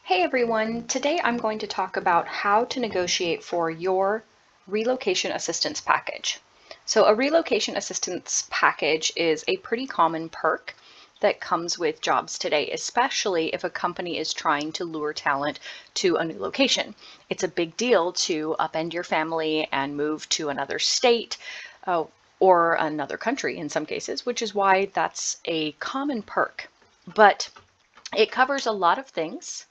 Hey everyone, today I'm going to talk about how to negotiate for your relocation assistance package. So a relocation assistance package is a pretty common perk that comes with jobs today, especially if a company is trying to lure talent to a new location. It's a big deal to upend your family and move to another state or another country in some cases, which is why that's a common perk. But it covers a lot of things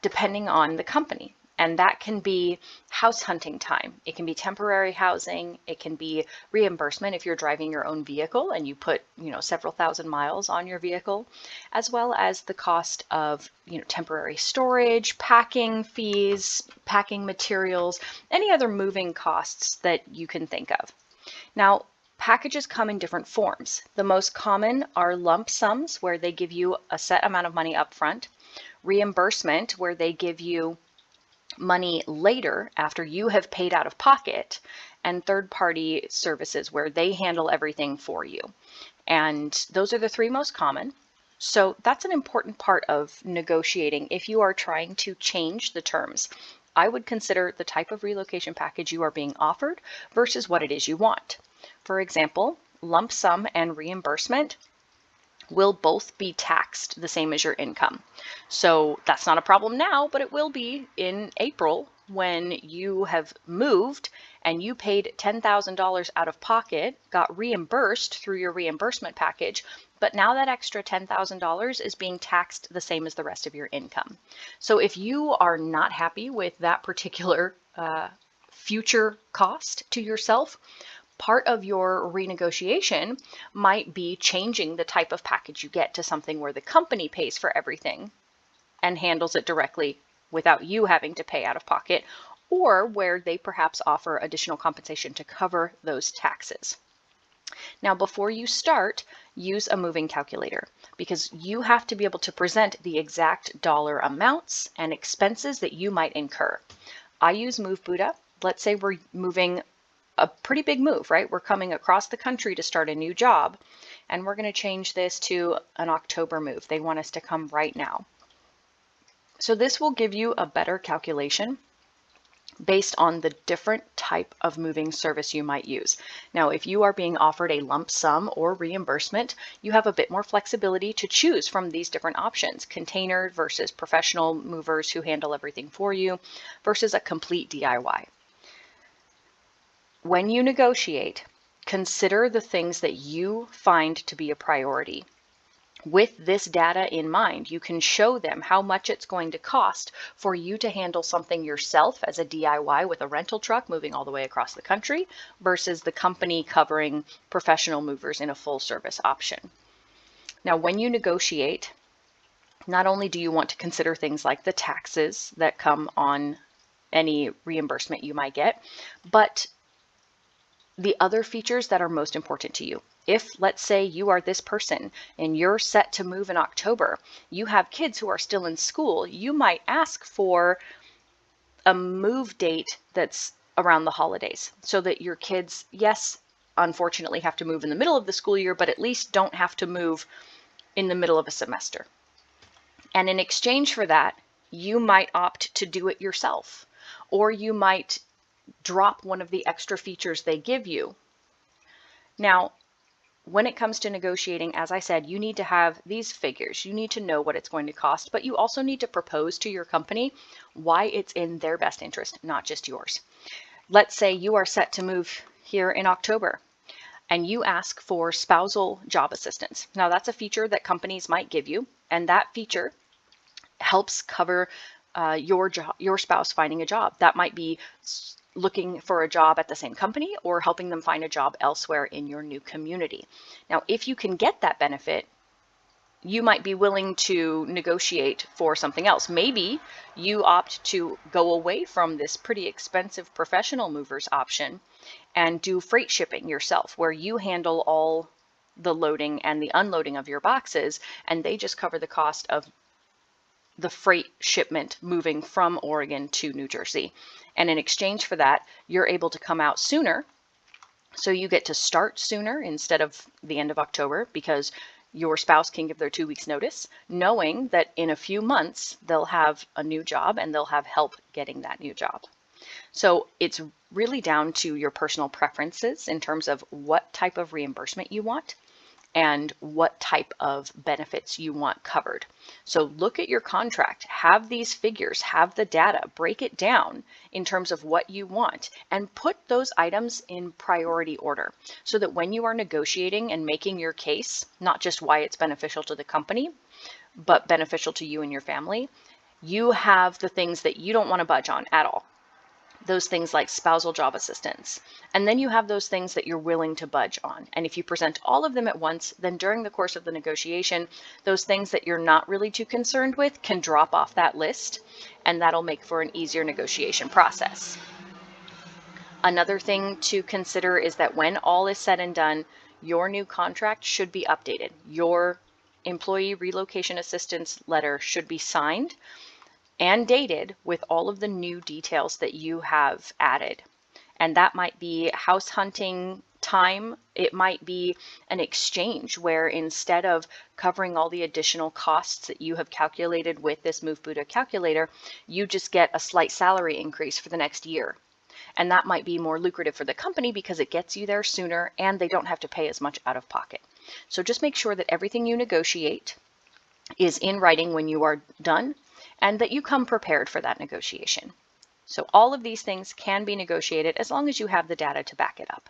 depending on the company. And that can be house hunting time. It can be temporary housing. It can be reimbursement if you're driving your own vehicle and you put, several thousand miles on your vehicle, as well as the cost of, temporary storage, packing fees, packing materials, any other moving costs that you can think of. Now, packages come in different forms. The most common are lump sums, where they give you a set amount of money up front. Reimbursement, where they give you money later after you have paid out of pocket, and third-party services, where they handle everything for you. And those are the three most common. So that's an important part of negotiating if you are trying to change the terms. I would consider the type of relocation package you are being offered versus what it is you want. For example, lump sum and reimbursement will both be taxed the same as your income. So that's not a problem now, but it will be in April when you have moved and you paid $10,000 out of pocket, got reimbursed through your reimbursement package, but now that extra $10,000 is being taxed the same as the rest of your income. So if you are not happy with that particular future cost to yourself, part of your renegotiation might be changing the type of package you get to something where the company pays for everything and handles it directly without you having to pay out of pocket, or where they perhaps offer additional compensation to cover those taxes. Now, before you start, use a moving calculator, because you have to be able to present the exact dollar amounts and expenses that you might incur. I use Move Buddha. Let's say we're moving a pretty big move, right? We're coming across the country to start a new job, and we're going to change this to an October move. They want us to come right now. So this will give you a better calculation based on the different type of moving service you might use. Now, if you are being offered a lump sum or reimbursement, you have a bit more flexibility to choose from these different options: container versus professional movers who handle everything for you versus a complete DIY. When you negotiate, consider the things that you find to be a priority. With this data in mind, you can show them how much it's going to cost for you to handle something yourself as a DIY with a rental truck moving all the way across the country versus the company covering professional movers in a full service option. Now, when you negotiate, not only do you want to consider things like the taxes that come on any reimbursement you might get, but the other features that are most important to you. If, let's say, you are this person and you're set to move in October, you have kids who are still in school, you might ask for a move date that's around the holidays so that your kids, yes, unfortunately have to move in the middle of the school year, but at least don't have to move in the middle of a semester. And in exchange for that, you might opt to do it yourself, or you might drop one of the extra features they give you. Now, when it comes to negotiating, as I said, you need to have these figures. You need to know what it's going to cost, but you also need to propose to your company why it's in their best interest, not just yours. Let's say you are set to move here in October and you ask for spousal job assistance. Now, that's a feature that companies might give you, and that feature helps cover your spouse finding a job. That might be looking for a job at the same company or helping them find a job elsewhere in your new community. Now, if you can get that benefit, you might be willing to negotiate for something else. Maybe you opt to go away from this pretty expensive professional movers option and do freight shipping yourself, where you handle all the loading and the unloading of your boxes, and they just cover the cost of the freight shipment moving from Oregon to New Jersey. And in exchange for that, you're able to come out sooner. So you get to start sooner instead of the end of October, because Your spouse can give their 2 weeks notice, knowing that in a few months they'll have a new job and they'll have help getting that new job. So it's really down to your personal preferences in terms of what type of reimbursement you want and what type of benefits you want covered. So look at your contract, have these figures, have the data, break it down in terms of what you want, and put those items in priority order so that when you are negotiating and making your case, not just why it's beneficial to the company, but beneficial to you and your family, you have the things that you don't want to budge on at all. Those things like spousal job assistance. And then you have those things that you're willing to budge on. And if you present all of them at once, then during the course of the negotiation, those things that you're not really too concerned with can drop off that list, and that'll make for an easier negotiation process. Another thing to consider is that when all is said and done, your new contract should be updated. Your employee relocation assistance letter should be signed and dated with all of the new details that you have added. And that might be house hunting time. It might be an exchange where instead of covering all the additional costs that you have calculated with this Move Buddha calculator, you just get a slight salary increase for the next year. And that might be more lucrative for the company because it gets you there sooner and they don't have to pay as much out of pocket. So just make sure that everything you negotiate is in writing when you are done, and that you come prepared for that negotiation. So all of these things can be negotiated as long as you have the data to back it up.